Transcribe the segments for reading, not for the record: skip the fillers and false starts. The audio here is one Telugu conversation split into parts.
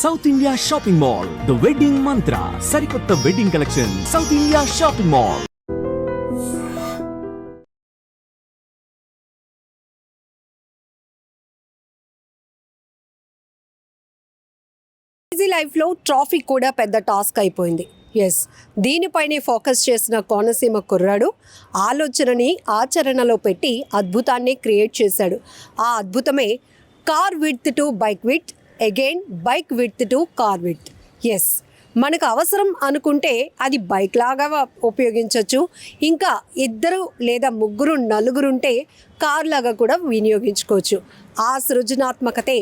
South India shopping mall, the wedding మంత్ర, సరికొత్త wedding collection, south India shopping mall. Busy లైఫ్లో ట్రాఫిక్ కూడా పెద్ద టాస్క్ అయిపోయింది. దీనిపైనే ఫోకస్ చేసిన కోనసీమ కుర్రాడు ఆలోచనని ఆచరణలో పెట్టి అద్భుతాన్ని క్రియేట్ చేశాడు. ఆ అద్భుతమే car width to bike width, again bike width to car width. మనకు అవసరం అనుకుంటే అది బైక్ లాగా ఉపయోగించవచ్చు, ఇంకా ఇద్దరు లేదా ముగ్గురు నలుగురుంటే కార్ లాగా కూడా వినియోగించుకోవచ్చు. ఆ సృజనాత్మకతే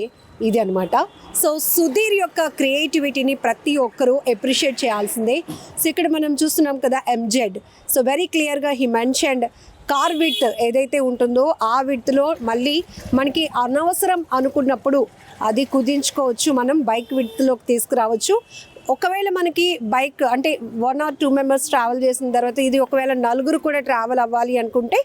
ఇది అనమాట. సో సుధీర్ యొక్క క్రియేటివిటీని ప్రతి ఒక్కరూ అప్రిషియేట్ చేయాల్సిందే. సో ఇక్కడ మనం చూస్తున్నాం కదా ఎంజెడ్. సో వెరీ క్లియర్గా హీ మెన్షన్డ్ కార్ విడ్త్ ఏదైతే ఉంటుందో ఆ విడ్త్లో మళ్ళీ మనకి అనవసరం అనుకున్నప్పుడు అది కుదించుకోవచ్చు, మనం బైక్ విడ్త్లోకి తీసుకురావచ్చు. ఒకవేళ మనకి బైక్ అంటే 1 or 2 మెంబర్స్ ట్రావెల్ చేసిన తర్వాత ఇది ఒకవేళ నలుగురు కూడా ట్రావెల్ అవ్వాలి అనుకుంటే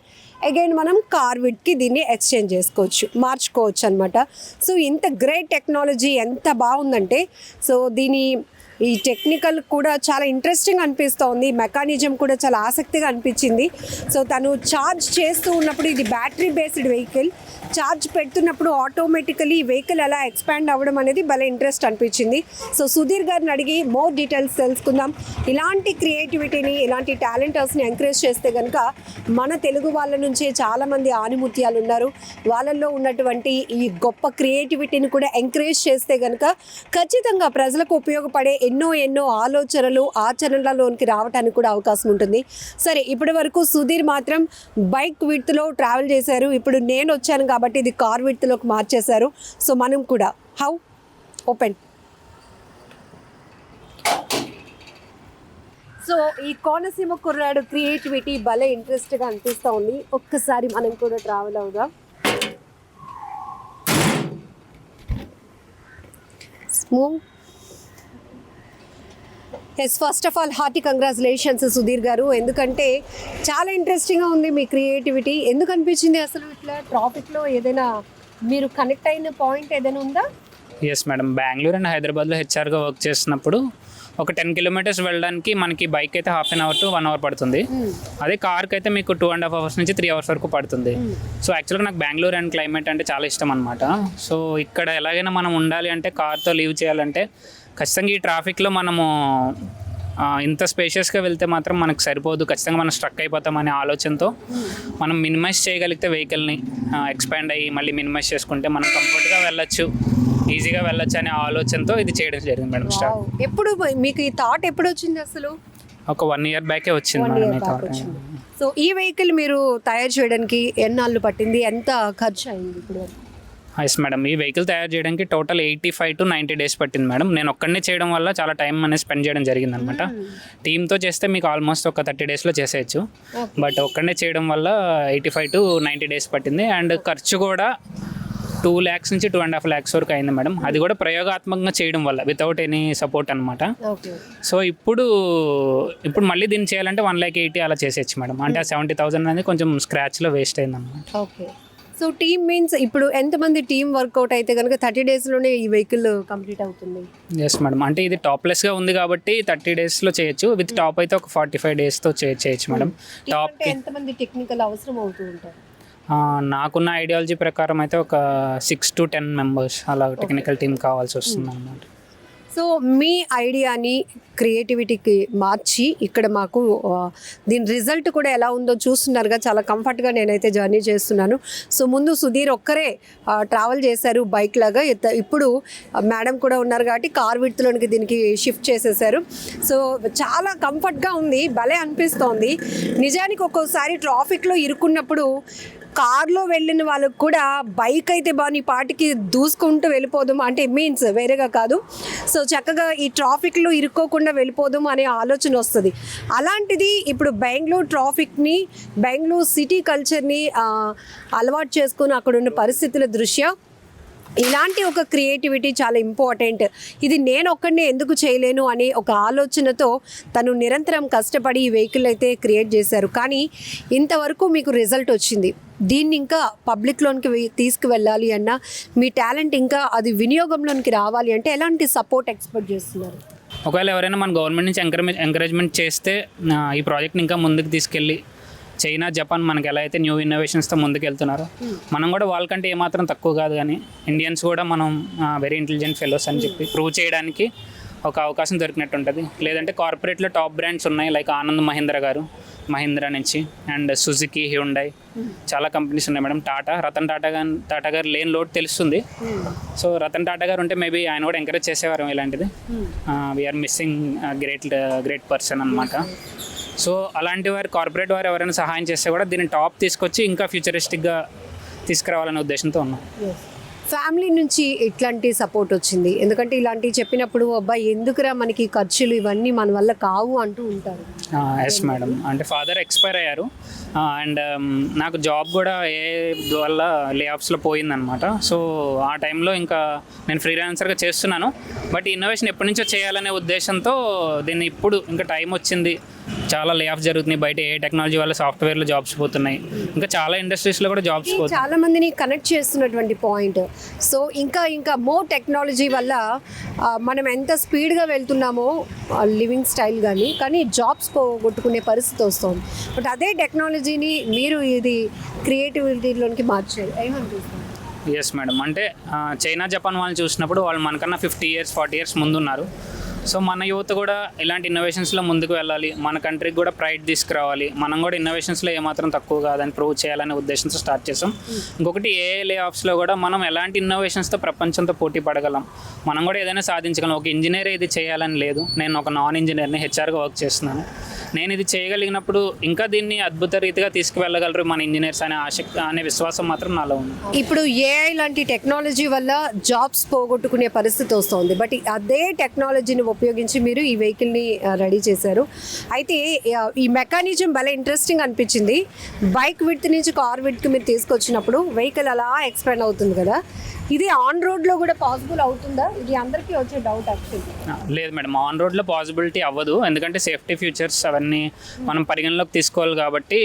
అగైన్ మనం కార్ విడ్కి దీన్ని ఎక్స్చేంజ్ చేసుకోవచ్చు, మార్చుకోవచ్చు అనమాట. సో ఇంత గ్రేట్ టెక్నాలజీ ఎంత బాగుందంటే, సో ఈ టెక్నికల్ కూడా చాలా ఇంట్రెస్టింగ్ అనిపిస్తోంది. మెకానిజం కూడా చాలా ఆసక్తిగా అనిపించింది. సో తను ఛార్జ్ చేస్తూ ఉన్నప్పుడు ఇది బ్యాటరీ బేస్డ్ వెహికల్, ఛార్జ్ పెడుతున్నప్పుడు ఆటోమేటికలీ వెహికల్ ఎలా ఎక్స్పాండ్ అవ్వడం అనేది భలే ఇంట్రెస్ట్ అనిపించింది. సో సుధీర్ గారిని అడిగి మోర్ డీటెయిల్స్ తెలుసుకుందాం. ఇలాంటి క్రియేటివిటీని, ఇలాంటి టాలెంటర్స్ని ఎంకరేజ్ చేస్తే కనుక మన తెలుగు వాళ్ళ నుంచే చాలామంది ఆనిముత్యాలు ఉన్నారు. వాళ్ళల్లో ఉన్నటువంటి ఈ గొప్ప క్రియేటివిటీని కూడా ఎంకరేజ్ చేస్తే కనుక ఖచ్చితంగా ప్రజలకు ఉపయోగపడే ఎన్నో ఆలోచనలు ఆచరణలలోనికి రావడానికి కూడా అవకాశం ఉంటుంది. సరే, ఇప్పటి వరకు సుధీర్ మాత్రం బైక్ విడ్త్లో ట్రావెల్ చేశారు. ఇప్పుడు నేను వచ్చాను కాబట్టి ఇది కార్ విడ్త్లోకి మార్చేశారు. సో మనం కూడా హౌ ఓపెన్. సో ఈ కోనసీమ కుర్రాడు క్రియేటివిటీ భలే ఇంట్రెస్ట్గా అనిపిస్తూ ఉంది. ఒక్కసారి మనం కూడా ట్రావెల్ అవుదాం. Smooth. First of all hearty congratulations Sudheer garu, ఎందుకంటే చాలా ఇంట్రెస్టింగ్గా ఉంది మీ క్రియేటివిటీ. ఎందుకు అనిపించింది అసలు ఇట్లా ట్రాఫిక్లో? ఏదైనా మీరు కనెక్ట్ అయిన పాయింట్ ఏదైనా ఉందా? ఎస్ మేడం, బెంగళూరు అండ్ హైదరాబాద్లో హెచ్ఆర్గా వర్క్ చేస్తున్నప్పుడు ఒక 10 kilometers వెళ్ళడానికి మనకి బైక్ అయితే 1/2 hour to 1 hour పడుతుంది. అదే కార్కి అయితే మీకు 2.5 hours నుంచి 3 hours వరకు పడుతుంది. సో యాక్చువల్గా నాకు బెంగళూరు అండ్ క్లైమేట్ అంటే చాలా ఇష్టం అనమాట. సో ఇక్కడ ఎలాగైనా మనం ఉండాలి అంటే, కార్తో లీవ్ చేయాలంటే ఖచ్చితంగా ఈ ట్రాఫిక్లో మనము ఇంత స్పేషియస్గా వెళ్తే మాత్రం మనకు సరిపోదు, ఖచ్చితంగా మనం స్ట్రక్ అయిపోతామనే ఆలోచనతో మనం మినిమైజ్ చేయగలిగితే వెహికల్ని ఎక్స్పాండ్ అయ్యి మళ్ళీ మినిమైజ్ చేసుకుంటే మనం కంఫర్ట్గా వెళ్ళొచ్చు, ఈజీగా వెళ్ళొచ్చు అనే ఆలోచనతో ఇది చేయడం జరిగింది మేడం. స్టార్ట్ ఎప్పుడు మీకు ఈ థాట్ ఎప్పుడు వచ్చింది అసలు? ఒక 1 year బ్యాకే వచ్చింది మేడం ఈ థాట్. సో ఈ వెహికల్ మీరు తయారు చేయడానికి ఎన్నాళ్ళు పట్టింది, ఎంత ఖర్చు అయింది ఇప్పుడు? ఎస్ మేడం, ఈ వెహికల్ తయారు చేయడానికి టోటల్ 85 to 90 days పట్టింది మేడం. నేను ఒక్కడనే చేయడం వల్ల చాలా టైం అనేది స్పెండ్ చేయడం జరిగింది అనమాట. టీమ్తో చేస్తే మీకు ఆల్మోస్ట్ ఒక 30 daysలో చేసేయచ్చు, బట్ ఒక్కడనే చేయడం వల్ల 85 to 90 days పట్టింది. అండ్ ఖర్చు కూడా 2 lakhs నుంచి 2.5 lakhs వరకు అయింది మేడం. అది కూడా ప్రయోగాత్మకంగా చేయడం వల్ల, వితౌట్ ఎనీ సపోర్ట్ అనమాట. సో ఇప్పుడు మళ్ళీ దీన్ని చేయాలంటే 1,80,000 అలా చేసేయచ్చు మేడం. అంటే ఆ 70,000 అనేది కొంచెం స్క్రాచ్లో వేస్ట్ అయింది అనమాట. ఓకే. సో టీమ్ మీన్స్ ఇప్పుడు ఎంతమంది టీమ్ వర్కౌట్ అయితే కనుక 30 daysలోనే ఈ వెహికల్ కంప్లీట్ అవుతుంది? ఎస్ మేడం, అంటే ఇది టాప్లెస్గా ఉంది కాబట్టి 30 daysలో చేయొచ్చు. విత్ టాప్ అయితే ఒక 45 daysతో చేయొచ్చు మేడం. టాప్ ఎంతమంది టెక్నికల్ అవసరం అవుతూ ఉంటారు? నాకున్న ఐడియాలజీ ప్రకారం అయితే ఒక 6 to 10 members అలా టెక్నికల్ టీమ్ కావాల్సి వస్తుంది అన్నమాట. సో మీ ఐడియాని క్రియేటివిటీకి మార్చి ఇక్కడ మాకు దీని రిజల్ట్ కూడా ఎలా ఉందో చూస్తున్నారుగా, చాలా కంఫర్ట్గా నేనైతే జర్నీ చేస్తున్నాను. సో ముందు సుధీర్ ఒక్కరే ట్రావెల్ చేశారు బైక్ లాగా, ఇప్పుడు మేడం కూడా ఉన్నారు కాబట్టి కార్ విడ్త్లోనికి దీనికి షిఫ్ట్ చేసేసారు. సో చాలా కంఫర్ట్గా ఉంది, భలే అనిపిస్తోంది. నిజానికి ఒక్కోసారి ట్రాఫిక్లో ఇరుక్కున్నప్పుడు కార్లో వెళ్ళిన వాళ్ళకు కూడా బైక్ అయితే బాగా ఈ పాటికి దూసుకుంటూ వెళ్ళిపోదాం, అంటే మీన్స్ వేరేగా కాదు, సో చక్కగా ఈ ట్రాఫిక్లో ఇరుక్కోకుండా వెళ్ళిపోదాం అనే ఆలోచన వస్తుంది. అలాంటిది ఇప్పుడు బెంగళూరు ట్రాఫిక్ని, బెంగళూరు సిటీ కల్చర్ని అలవాటు చేసుకుని అక్కడ ఉన్న పరిస్థితుల దృష్ట్యా ఇలాంటి ఒక క్రియేటివిటీ చాలా ఇంపార్టెంట్. ఇది నేను ఒక్కడినే ఎందుకు చేయలేను అనే ఒక ఆలోచనతో తను నిరంతరం కష్టపడి ఈ వెహికల్ అయితే క్రియేట్ చేశారు. కానీ ఇంతవరకు మీకు రిజల్ట్ వచ్చింది. దీన్ని ఇంకా పబ్లిక్లోనికి తీసుకువెళ్ళాలి అన్న మీ టాలెంట్ ఇంకా అది వినియోగంలోనికి రావాలి అంటే ఎలాంటి సపోర్ట్ ఎక్స్పెక్ట్ చేస్తున్నారు? ఒకవేళ ఎవరైనా మన గవర్నమెంట్ నుంచి ఎంకరేజ్మెంట్ చేస్తే ఈ ప్రాజెక్ట్ని ఇంకా ముందుకు తీసుకెళ్ళి చైనా, జపాన్ మనకి ఎలా అయితే న్యూ ఇన్నోవేషన్స్తో ముందుకు వెళ్తున్నారో మనం కూడా వాళ్ళకంటే ఏమాత్రం తక్కువ కాదు. కానీ ఇండియన్స్ కూడా మనం వెరీ ఇంటెలిజెంట్ ఫెలోస్ అని చెప్పి ప్రూవ్ చేయడానికి ఒక అవకాశం దొరికినట్టు ఉంటుంది. లేదంటే కార్పొరేట్లో టాప్ బ్రాండ్స్ ఉన్నాయి, లైక్ ఆనంద్ మహీంద్రా నుంచి, అండ్ సుజుకి, హ్యుండై, చాలా కంపెనీస్ ఉన్నాయి మేడం. రతన్ టాటా గారు లేని లోటు తెలుస్తుంది. సో రతన్ టాటా గారు ఉంటే మేబీ ఆయన కూడా ఎంకరేజ్ చేసేవారు ఇలాంటిది. వీఆర్ మిస్సింగ్ గ్రేట్ పర్సన్ అనమాట. సో అలాంటి వారు, కార్పొరేట్ వారు ఎవరైనా సహాయం చేస్తే కూడా దీన్ని టాప్ తీసుకొచ్చి ఇంకా ఫ్యూచరిస్టిక్గా తీసుకురావాలనే ఉద్దేశంతో ఉన్నాం. ఫ్యామిలీ నుంచి ఎట్లాంటి సపోర్ట్ వచ్చింది? ఎందుకంటే ఇలాంటివి చెప్పినప్పుడు అబ్బాయి ఎందుకురా మనకి ఖర్చులు ఇవన్నీ మన వల్ల కావు అంటూ ఉంటారు. ఎస్ మేడం, అంటే ఫాదర్ ఎక్స్పైర్ అయ్యారు అండ్ నాకు జాబ్ కూడా వల్ల లే ఆఫ్స్లో పోయిందనమాట. సో ఆ టైంలో ఇంకా నేను ఫ్రీలాన్సర్గా చేస్తున్నాను. బట్ ఈ ఇన్నోవేషన్ ఎప్పటి నుంచో చేయాలనే ఉద్దేశంతో దీన్ని ఇప్పుడు ఇంకా టైం వచ్చింది. చాలా లే ఆఫ్ జరుగుతున్నాయి బయట. ఏ టెక్నాలజీ వల్ల సాఫ్ట్వేర్లో జాబ్స్ పోతున్నాయి, ఇంకా చాలా ఇండస్ట్రీస్లో కూడా జాబ్స్ పోతున్నాయి. చాలా మందిని కనెక్ట్ చేస్తున్నటువంటి పాయింట్. సో ఇంకా మోర్ టెక్నాలజీ వల్ల మనం ఎంత స్పీడ్గా వెళ్తున్నామో లివింగ్ స్టైల్ కానీ జాబ్స్ పోగొట్టుకునే పరిస్థితి వస్తుంది. బట్ అదే టెక్నాలజీని మీరు ఇది క్రియేటివిటీలోనికి మార్చారు. ఏమనిపిస్తుంది? ఎస్ మేడం, అంటే చైనా, జపాన్ వాళ్ళని చూసినప్పుడు వాళ్ళు మనకన్నా 50 years 40 years ముందున్నారు. సో మన యూత్ కూడా ఇలాంటి ఇన్నోవేషన్స్లో ముందుకు వెళ్ళాలి, మన కంట్రీకి కూడా ప్రైడ్ తీసుకురావాలి, మనం కూడా ఇన్నోవేషన్స్లో ఏమాత్రం తక్కువ కాదని ప్రూవ్ చేయాలనే ఉద్దేశంతో స్టార్ట్ చేసాం. ఇంకొకటి లే ఆఫ్స్లో కూడా మనం ఎలాంటి ఇన్నోవేషన్స్తో ప్రపంచంతో పోటీ పడగలం, మనం కూడా ఏదైనా సాధించగలం. ఒక ఇంజనీర్ ఇది చేయాలని లేదు, నేను ఒక నాన్ ఇంజనీర్ని, హెచ్ఆర్గా వర్క్ చేస్తున్నాను. నేను ఇది చేయగలిగినప్పుడు ఇంకా దీన్ని అద్భుత రీతిగా తీసుకువెళ్ళగలరు మన ఇంజనీర్స్ అనే విశ్వాసం మాత్రం నాలో ఉంది. ఇప్పుడు ఏఐ లాంటి టెక్నాలజీ వల్ల జాబ్స్ పోగొట్టుకునే పరిస్థితి వస్తుంది. బట్ అదే టెక్నాలజీని ఉపయోగించి మీరు ఈ వెహికల్ని రెడీ చేశారు. అయితే ఈ మెకానిజం భలే ఇంట్రెస్టింగ్ అనిపించింది. బైక్ విడ్త్ నుంచి కార్ విడ్త్కి మీరు తీసుకొచ్చినప్పుడు వెహికల్ అలా ఎక్స్పాండ్ అవుతుంది కదా, ఇది ఆన్ రోడ్లో కూడా పాసిబుల్ అవుతుందా? ఇది అందరికీ వచ్చే డౌట్ యాక్చువల్లీ. లేదు మేడం, ఆన్ రోడ్లో పాసిబిలిటీ అవ్వదు. ఎందుకంటే సేఫ్టీ ఫీచర్స్ అవన్నీ మనం పరిగణలోకి తీసుకోవాలి. కాబట్టి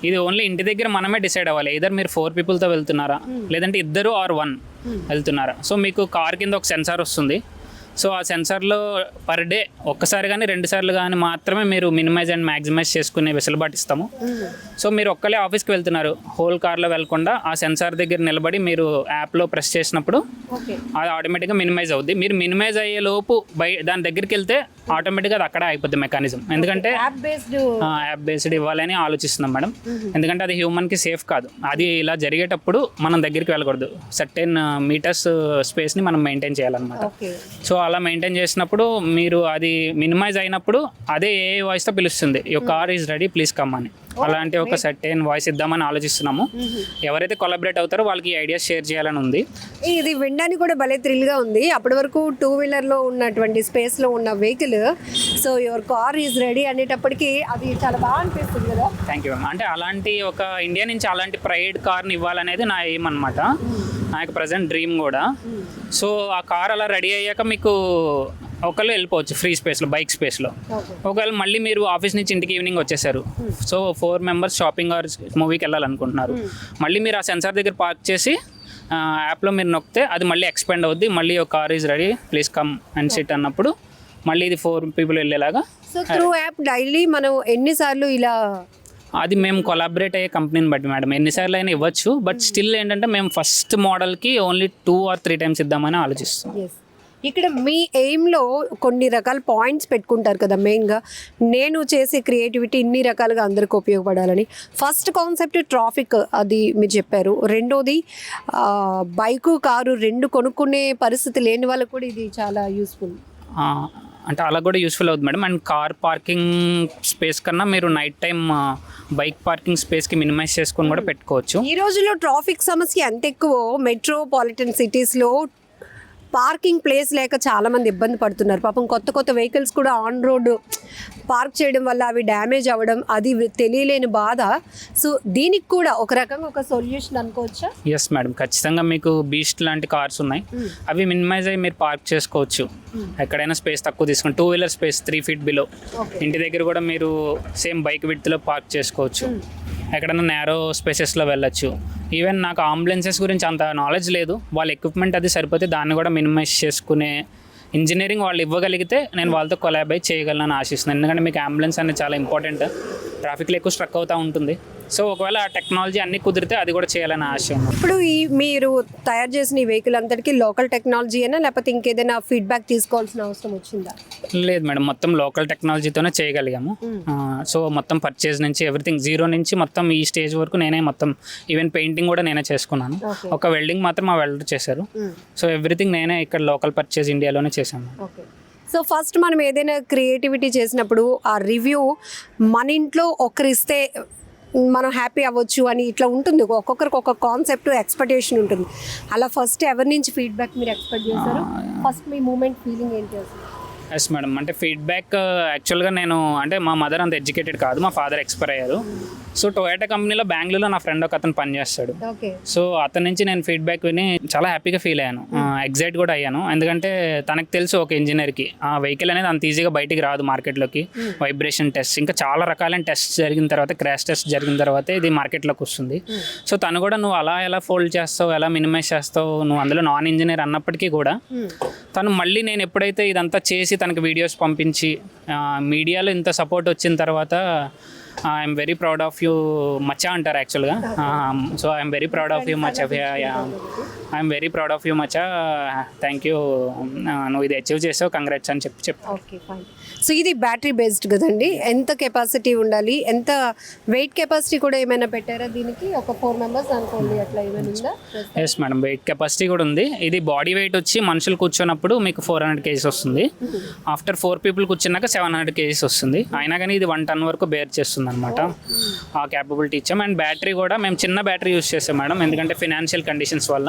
ఇది ఓన్లీ ఇంటి దగ్గర మనమే డిసైడ్ అవ్వాలి. ఇద్దరు మీరు 4 peopleతో వెళ్తున్నారా, లేదంటే ఇద్దరు ఆర్ 1 వెళ్తున్నారా. సో మీకు కార్ కింద ఒక సెన్సార్ వస్తుంది. సో ఆ సెన్సార్లో పర్ డే ఒక్కసారి కానీ 2 సార్లు కానీ మాత్రమే మీరు మినిమైజ్ అండ్ మ్యాక్సిమైజ్ చేసుకునే వెసులుబాటు ఇస్తాము. సో మీరు ఒక్కలే ఆఫీస్కి వెళ్తున్నారు, హోల్ కార్లో వెళ్లకుండా ఆ సెన్సార్ దగ్గర నిలబడి మీరు యాప్లో ప్రెస్ చేసినప్పుడు అది ఆటోమేటిక్గా మినిమైజ్ అవుద్ది. మీరు మినిమైజ్ అయ్యే లోపు దాని దగ్గరికి వెళ్తే ఆటోమేటిక్గా అది అక్కడే అయిపోద్ది మెకానిజం. ఎందుకంటే యాప్ బేస్డ్ ఇవ్వాలని ఆలోచిస్తున్నాం మేడం. ఎందుకంటే అది హ్యూమన్కి సేఫ్ కాదు. అది ఇలా జరిగేటప్పుడు మనం దగ్గరికి వెళ్ళకూడదు. సర్టెన్ మీటర్స్ స్పేస్ని మనం మెయింటైన్ చేయాలన్నమాట. సో అలా మెయింటైన్ చేసినప్పుడు మీరు అది మినిమైజ్ అయినప్పుడు అదే ఏ వాయిస్తో పిలుస్తుంది, your car is ready please come అని. అలాంటి ఒక సర్టెన్ వాయిస్ ఇద్దామని ఆలోచిస్తున్నాము. ఎవరైతే కొలాబరేట్ అవుతారో వాళ్ళకి ఐడియాస్ షేర్ చేయాలని ఉంది. ఇది వినడానికి కూడా భలే థ్రిల్గా ఉంది. అప్పటి వరకు 2-wheelerలో ఉన్నటువంటి స్పేస్లో ఉన్న vehicle, so your car is ready అనేటప్పటికీ అది చాలా బాగా అనిపిస్తుంది కదా. Thank you ma'am. అంటే అలాంటి ఒక ఇండియా నుంచి అలాంటి ప్రైడ్ కార్ని ఇవ్వాలనేది నా ఎయిమ్ అనమాట, నాకు ప్రజెంట్ డ్రీమ్ కూడా. సో ఆ కార్ అలా రెడీ అయ్యాక మీకు ఒకళ్ళు వెళ్ళిపోవచ్చు ఫ్రీ స్పేస్లో, బైక్ స్పేస్లో. ఒకవేళ మళ్ళీ మీరు ఆఫీస్ నుంచి ఇంటికి ఈవినింగ్ వచ్చేసారు, సో 4 members షాపింగ్ ఆర్ మూవీకి వెళ్ళాలనుకుంటున్నారు, మళ్ళీ మీరు ఆ సెన్సార్ దగ్గర పార్క్ చేసి యాప్లో మీరు నొక్కితే అది మళ్ళీ ఎక్స్పాండ్ అవుద్ది. మళ్ళీ ఒక car is ready please come and sit అన్నప్పుడు మళ్ళీ ఇది 4 people వెళ్ళేలాగా. సో త్రూ యాప్ డైలీ మనం ఎన్నిసార్లు ఇలా, అది మేము కొలాబరేట్ అయ్యే కంపెనీని బట్టి మేడం, ఎన్నిసార్లు అయినా ఇవ్వచ్చు. బట్ స్టిల్ ఏంటంటే మేము ఫస్ట్ మోడల్కి ఓన్లీ 2 or 3 times ఇద్దామని ఆలోచిస్తాం. ఇక్కడ మీ ఎయిమ్లో కొన్ని రకాల పాయింట్స్ పెట్టుకుంటారు కదా. మెయిన్గా నేను చేసే క్రియేటివిటీ ఇన్ని రకాలుగా అందరికి ఉపయోగపడాలని. ఫస్ట్ కాన్సెప్ట్ ట్రాఫిక్, అది మీరు చెప్పారు. రెండోది బైకు, కారు 2 కొనుక్కునే పరిస్థితి లేని వాళ్ళకు కూడా ఇది చాలా యూస్ఫుల్. అంటే అలా కూడా యూస్ఫుల్ అవుతుంది madam. And car parking space కన్నా మీరు నైట్ టైం బైక్ పార్కింగ్ స్పేస్కి మినిమైజ్ చేసుకొని కూడా పెట్టుకోవచ్చు. ఈ రోజుల్లో ట్రాఫిక్ సమస్య ఎంత ఎక్కువ మెట్రోపాలిటన్ సిటీస్లో పార్కింగ్ ప్లేస్ లేక చాలా మంది ఇబ్బంది పడుతున్నారు. పాపం కొత్త కొత్త వెహికల్స్ కూడా ఆన్ రోడ్ పార్క్ చేయడం వల్ల అవి డ్యామేజ్ అవ్వడం, అది తెలియలేని బాధ. సో దీనికి కూడా ఒక రకంగా ఒక సొల్యూషన్ అనుకోవచ్చా? ఎస్ మేడం, ఖచ్చితంగా మీకు బీస్ట్ లాంటి కార్స్ ఉన్నాయి. అవి మినిమైజ్ అయ్యి మీరు పార్క్ చేసుకోవచ్చు. ఎక్కడైనా స్పేస్ తక్కువ తీసుకుని 2 వీలర్ స్పేస్ 3 feet బిలో ఇంటి దగ్గర కూడా మీరు సేమ్ బైక్ విడ్త్లో పార్క్ చేసుకోవచ్చు. ఎక్కడైనా నేరో స్పేసెస్లో వెళ్ళొచ్చు. ఈవెన్ నాకు అంబులెన్సెస్ గురించి అంత నాలెడ్జ్ లేదు. వాళ్ళ ఎక్విప్మెంట్ అది సరిపోతే దాన్ని కూడా మినిమైజ్ చేసుకునే ఇంజనీరింగ్ వాళ్ళు ఇవ్వగలిగితే నేను వాళ్ళతో కొలాబరేట్ చేయగలను ఆశిస్తున్నాను. ఎందుకంటే మీకు అంబులెన్స్ అనేది చాలా ఇంపార్టెంట్. ట్రాఫిక్లో ఎక్కువ స్ట్రక్ అవుతూ ఉంటుంది. సో ఒకవేళ ఆ టెక్నాలజీ అన్నీ కుదిరితే అది కూడా చేయాలని ఆశ ఉంది. ఇప్పుడు మీరు తయారు చేసిన ఈ వెహికల్ అంతటికి లోకల్ టెక్నాలజీ అయినా లేకపోతే ఇంకేదైనా ఫీడ్బ్యాక్ తీసుకోవాల్సిన అవసరం వచ్చిందా? లేదు మేడం, మొత్తం లోకల్ టెక్నాలజీతోనే చేయగలిగాము. సో మొత్తం పర్చేజ్ నుంచి ఎవ్రీథింగ్ జీరో నుంచి మొత్తం ఈ స్టేజ్ వరకు నేనే మొత్తం ఈవెన్ పెయింటింగ్ కూడా నేనే చేసుకున్నాను. ఒక వెల్డింగ్ మాత్రం మా వెల్డర్ చేశారు. సో ఎవ్రీథింగ్ నేనే ఇక్కడ లోకల్ పర్చేజ్ ఇండియాలోనే చేశాను. ఓకే. సో ఫస్ట్ మనం ఏదైనా క్రియేటివిటీ చేసినప్పుడు ఆ రివ్యూ మన ఇంట్లో ఒకరిస్తే మనం హ్యాపీ అవ్వచ్చు అని ఇట్లా ఉంటుంది. ఒక్కొక్కరికి ఒక కాన్సెప్ట్ ఎక్స్పెక్టేషన్ ఉంటుంది. అలా ఫస్ట్ ఎవరి నుంచి ఫీడ్బ్యాక్ మీరు ఎక్స్పెక్ట్ చేశారు? ఫస్ట్ మీ మూమెంట్ ఫీలింగ్ ఏంటి అసలు? ఎస్ మేడం, అంటే ఫీడ్బ్యాక్ యాక్చువల్గా నేను అంటే మా మదర్ అంత ఎడ్యుకేటెడ్ కాదు, మా ఫాదర్ ఎక్స్పైర్ అయ్యారు. సో టొయోటా కంపెనీలో బెంగళూరులో నా ఫ్రెండ్ ఒక అతను పనిచేస్తాడు. సో అతని నుంచి నేను ఫీడ్బ్యాక్ విని చాలా హ్యాపీగా ఫీల్ అయ్యాను, ఎగ్జైట్ కూడా అయ్యాను. ఎందుకంటే తనకు తెలుసు ఒక ఇంజనీర్కి ఆ వెహికల్ అనేది అంత ఈజీగా బయటికి రాదు మార్కెట్లోకి. వైబ్రేషన్ టెస్ట్ ఇంకా చాలా రకాలైన టెస్ట్ జరిగిన తర్వాత, క్రాష్ టెస్ట్ జరిగిన తర్వాత ఇది మార్కెట్లోకి వస్తుంది. సో తను కూడా నువ్వు అలా ఎలా ఫోల్డ్ చేస్తావు, ఎలా మినిమైజ్ చేస్తావు, నువ్వు అందులో నాన్ ఇంజనీర్ అన్నప్పటికీ కూడా తను మళ్ళీ నేను ఎప్పుడైతే ఇదంతా చేసి తనకి వీడియోస్ పంపించి మీడియాలో ఇంత సపోర్ట్ వచ్చిన తర్వాత I'm very proud of you మచ్చా అంటారు యాక్చువల్గా. So I'm very proud of you మచ్చా, I'm very proud of you మచ్చా, థ్యాంక్ యూ, నువ్వు ఇది అచీవ్ చేసావు, కంగ్రాట్స్ అని చెప్పి. Okay fine. సో ఇది బ్యాటరీ బేస్డ్ కదండి, ఎంత కెపాసిటీ ఉండాలి, ఎంత వెయిట్ కెపాసిటీ కూడా ఏమైనా పెట్టారా దీనికి? ఒక 4 members అనుకోండి, అట్లా ఏమైనా ఉందా? ఎస్ మేడం, వెయిట్ కెపాసిటీ కూడా ఉంది. ఇది బాడీ వెయిట్ వచ్చి మనుషులు కూర్చున్నప్పుడు మీకు 400 kgs వస్తుంది. ఆఫ్టర్ 4 people కూర్చున్నాక 700 kgs వస్తుంది. అయినా కానీ ఇది 1 ton వరకు బేర్ చేస్తుంది అనమాట. ఆ క్యాపబిలిటీ ఇచ్చాం. అండ్ బ్యాటరీ కూడా మేము చిన్న బ్యాటరీ యూస్ చేసాం మేడం, ఎందుకంటే ఫినాన్షియల్ కండిషన్స్ వల్ల.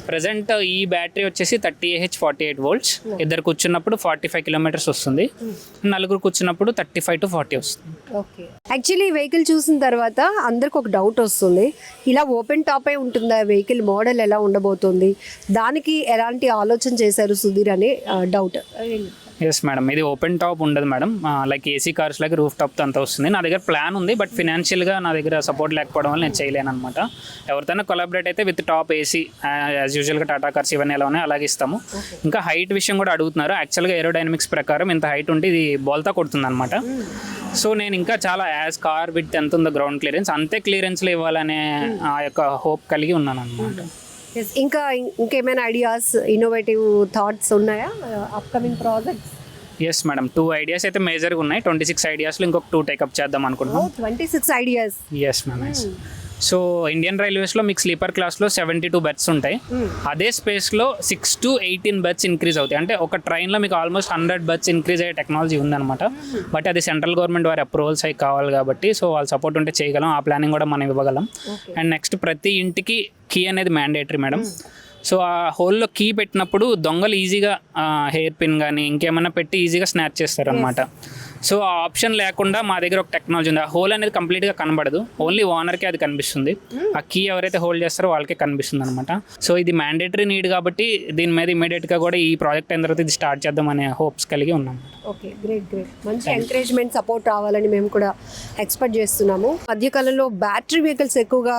ప్రజెంట్ ఈ బ్యాటరీ వచ్చేసి 30Ah 48 volts. ఇద్దరు కూర్చున్నప్పుడు 45 kilometers వస్తుంది. 4 కూర్చున్నప్పుడు 35 to 40 వస్తుంది. ఓకే. యాక్చువల్లీ వెహికల్ చూసిన తర్వాత అందరికి ఒక డౌట్ వస్తుంది, ఇలా ఓపెన్ టాపే ఉంటుందా వెహికల్, మోడల్ ఎలా ఉండబోతుంది, దానికి ఎలాంటి ఆలోచన చేశారు సుధీర్ అనే డౌట్. ఎస్ మేడం, ఇది ఓపెన్ టాప్ ఉండదు మేడం. లైక్ ఏసీ కార్స్ లాగా రూఫ్ టాప్తో అంతా వస్తుంది. నా దగ్గర ప్లాన్ ఉంది, బట్ ఫినాన్షియల్గా నా దగ్గర సపోర్ట్ లేకపోవడం వల్ల నేను చేయలేను అనమాట. ఎవరితోనే కొలాబరేట్ అయితే విత్ టాప్ ఏసీ యాజ్ యూజువల్గా టాటా కార్స్ ఇవన్నీ ఎలా ఉన్నాయో అలాగే ఇస్తాము. ఇంకా హైట్ విషయం కూడా అడుగుతున్నారు. యాక్చువల్గా ఏరోడైనమిక్స్ ప్రకారం ఇంత హైట్ ఉంటే ఇది బోల్తా కొడుతుంది అనమాట. సో నేను ఇంకా చాలా యాజ్ కార్ విత్ ఎంత ఉందో గ్రౌండ్ క్లియరెన్స్ అంతే క్లియరెన్స్లో ఇవ్వాలనే ఆ యొక్క హోప్ కలిగి ఉన్నాను అనమాట. ఇంకా ఇంకేమైనా ఐడియాస్, ఇన్నోవేటివ్ థాట్స్ ఉన్నాయా upcoming projects? Yes madam, 2 ideas అయితే మేజర్గా ఉన్నాయి. 26 ideasలో ఇంకొక 2 టేకప్ చేద్దాం అనుకుంటున్నాం. 26 ideas. Yes ma'am, yes. So Indian రైల్వేస్లో మీకు స్లీపర్ క్లాస్లో 72 berths ఉంటాయి. అదే స్పేస్లో 6 to 18 berths ఇంక్రీజ్ అవుతాయి. అంటే ఒక ట్రైన్లో మీకు ఆల్మోస్ట్ 100 berths ఇంక్రీజ్ అయ్యే టెక్నాలజీ ఉందన్నమాట. బట్ అది సెంట్రల్ గవర్నమెంట్ వారి అప్రూవల్స్ అవి కావాలి కాబట్టి, సో వాళ్ళ సపోర్ట్ ఉంటే చేయగలం. ఆ ప్లానింగ్ కూడా మనం ఇవ్వగలం. అండ్ నెక్స్ట్ ప్రతి ఇంటికి కీ అనేది మ్యాండేటరీ మేడం. సో ఆ హోల్లో కీ పెట్టినప్పుడు దొంగలు ఈజీగా హెయిర్ పిన్ కానీ ఇంకేమైనా పెట్టి ఈజీగా స్నాచ్ చేస్తారు అనమాట. సో ఆ ఆప్షన్ లేకుండా మా దగ్గర ఒక టెక్నాలజీ ఉంది. ఆ హోల్ అనేది కంప్లీట్గా కనబడదు, ఓన్లీ ఓనర్కే అది కనిపిస్తుంది. ఆ కీ ఎవరైతే హోల్డ్ చేస్తారో వాళ్ళకే కనిపిస్తుంది అనమాట. సో ఇది మ్యాండేటరీ నీడ్ కాబట్టి దీని మీద ఇమీడియట్గా కూడా ఈ ప్రాజెక్ట్ అయిన తర్వాత ఇది స్టార్ట్ చేద్దాం అనే హోప్స్ కలిగి ఉన్నాం. Okay, great great. మంచి ఎంకరేజ్మెంట్, సపోర్ట్ రావాలని మేము కూడా ఎక్స్పెక్ట్ చేస్తున్నాము. మధ్యకాలంలో బ్యాటరీ వెహికల్స్ ఎక్కువగా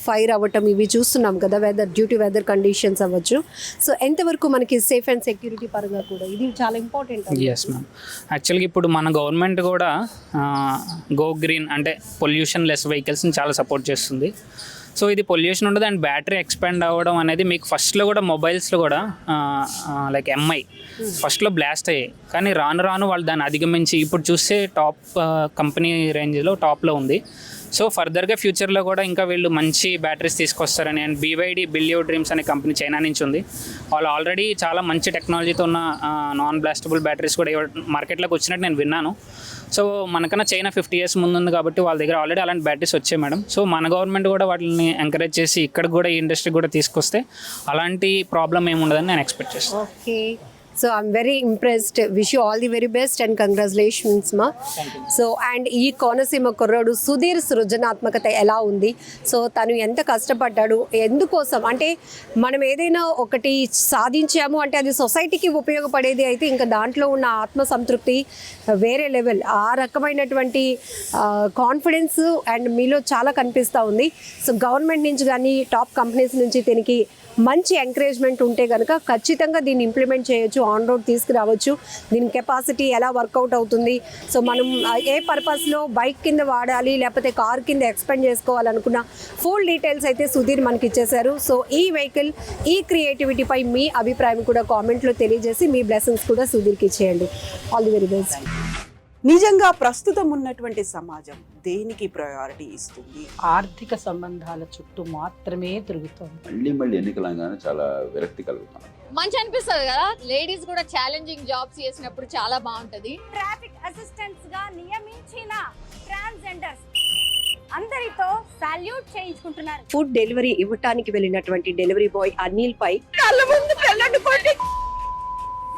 ఫైర్ అవ్వటం ఇవి చూస్తున్నాం కదా, డ్యూ టు వెదర్ కండిషన్స్ అవ్వచ్చు. సో ఎంతవరకు మనకి సేఫ్ అండ్ సెక్యూరిటీ పరంగా కూడా ఇది చాలా ఇంపార్టెంట్. ఎస్ మ్యామ్, యాక్చువల్గా ఇప్పుడు మన గవర్నమెంట్ కూడా గో గ్రీన్ అంటే పొల్యూషన్ లెస్ వెహికల్స్ని చాలా సపోర్ట్ చేస్తుంది. సో ఇది పొల్యూషన్ ఉండదు అండ్ బ్యాటరీ ఎక్స్పాండ్ అవ్వడం అనేది మీకు ఫస్ట్లో కూడా మొబైల్స్లో కూడా లైక్ ఎంఐ ఫస్ట్లో బ్లాస్ట్ అయ్యాయి, కానీ రాను రాను వాళ్ళు దాన్ని అధిగమించి ఇప్పుడు చూస్తే టాప్ కంపెనీ రేంజ్లో టాప్లో ఉంది. సో ఫర్దర్గా ఫ్యూచర్లో కూడా ఇంకా వీళ్ళు మంచి బ్యాటరీస్ తీసుకొస్తారని. అండ్ BYD బిలియో డ్రీమ్స్ అనే కంపెనీ చైనా నుంచి ఉంది. వాళ్ళు ఆల్రెడీ చాలా మంచి టెక్నాలజీతో ఉన్న నాన్ బ్లాస్టబుల్ బ్యాటరీస్ కూడా మార్కెట్లోకి వచ్చినట్టు నేను విన్నాను. సో మనకన్నా చైనా 50 years ముందు ఉంది కాబట్టి వాళ్ళ దగ్గర ఆల్రెడీ అలాంటి బ్యాటరీస్ వచ్చాయి మేడం. సో మన గవర్నమెంట్ కూడా వాటిని ఎంకరేజ్ చేసి ఇక్కడ కూడా ఈ ఇండస్ట్రీ కూడా తీసుకొస్తే అలాంటి ప్రాబ్లం ఏమి ఉండదని నేను ఎక్స్పెక్ట్ చేస్తాను. Okay, so I'm very impressed. Wish you all the very best and congratulations మా. సో అండ్ ఈ కోనసీమ కుర్రాడు సుధీర్ సృజనాత్మకత ఎలా ఉంది, సో తను ఎంత కష్టపడ్డాడు, ఎందుకోసం అంటే మనం ఏదైనా ఒకటి సాధించాము అంటే అది సొసైటీకి ఉపయోగపడేది అయితే ఇంకా దాంట్లో ఉన్న ఆత్మసంతృప్తి వేరే లెవెల్. ఆ రకమైనటువంటి కాన్ఫిడెన్స్ అండ్ మీలో చాలా కనిపిస్తూ ఉంది. సో గవర్నమెంట్ నుంచి కానీ టాప్ కంపెనీస్ నుంచి దీనికి మంచి ఎంకరేజ్మెంట్ ఉంటే కనుక ఖచ్చితంగా దీన్ని ఇంప్లిమెంట్ చేయొచ్చు, ఆన్ రోడ్ తీసుకురావచ్చు. దీని కెపాసిటీ ఎలా వర్కౌట్ అవుతుంది, సో మనం ఏ పర్పస్లో బైక్ కింద వాడాలి లేకపోతే కార్ కింద ఎక్స్పెండ్ చేసుకోవాలనుకున్న ఫుల్ డీటెయిల్స్ అయితే సుధీర్ మనకి ఇచ్చేశారు. సో ఈ వెహికల్, ఈ క్రియేటివిటీపై మీ అభిప్రాయం కూడా కామెంట్లో తెలియజేసి మీ బ్లెస్సింగ్స్ కూడా సుధీర్కి ఇచ్చేయండి. All the very best. నిజంగా ప్రస్తుతం ఉన్నటువంటి సమాజం దేనికి ప్రయారిటీ ఇస్తుంది? ఆర్థిక సంబంధాల చుట్టూ మాత్రమే తిరుగుతోంది. మళ్ళీ ఎన్నికలంగానే చాలా విరక్తి కలుగుతాను. మంచి అనిపిస్తుంది కదా, లేడీస్ కూడా ఛాలెంజింగ్ జాబ్స్ చేసినప్పుడు చాలా బాగుంటది. ట్రాఫిక్ అసిస్టెంట్స్ గా నియమించిన ట్రాన్స్జెండర్స్ అందరితో సాల్యూట్ చేయించుకుంటున్నారు. ఫుడ్ డెలివరీ ఇవ్వటానికి వెళ్ళినటువంటి డెలివరీ బాయ్ అనిల్ పై కళ్ళ ముందు పెళ్ళండి